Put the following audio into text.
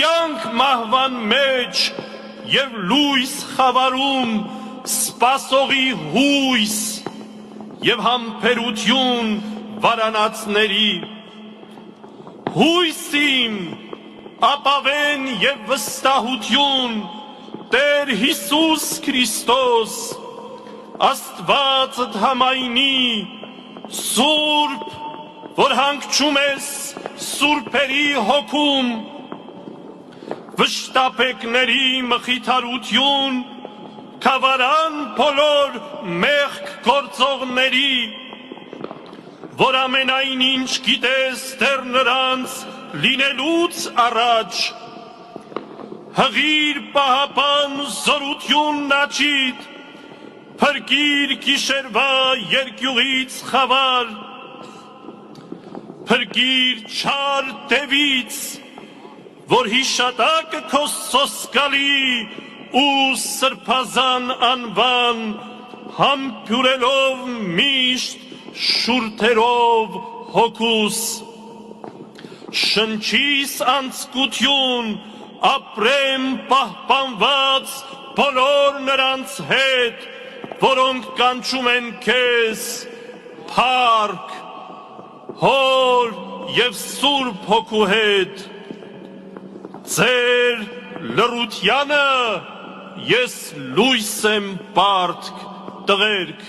կյանք մահվան մեջ և լույս խավարում սպասողի հույս և համբերություն վարանածների, հույսիմ, ապավեն և վստահություն Տեր Հիսուս Քրիստոս, Աստվածդ համայնի, Սուրբ, որ հանգչում ես սուրբերի հոգում, վշտապեկների մխիթարություն, կավարան բոլոր մեղք գործողների, որ ամենայն ինչ գիտես դեռ նրանց լինելուց առաջ, հղիր պահապան զորությունն աչիդ, փրկիր գիշերվա երկյուղից խավար, փրկիր չար դևից, որ հիշատակը քո սոսկալի ու սրբազան անվան համբուրելով միշտ շուրթերով հոգուս, շնչիս անձկություն, ապրեմ պահպանված բոլոր նրանց հետ, որոնք կանչում են քեզ փառք, Հոր և Սուրբ Հոգու հետ, ձեր լռությանը ես լույս եմ պարտք, տղերք,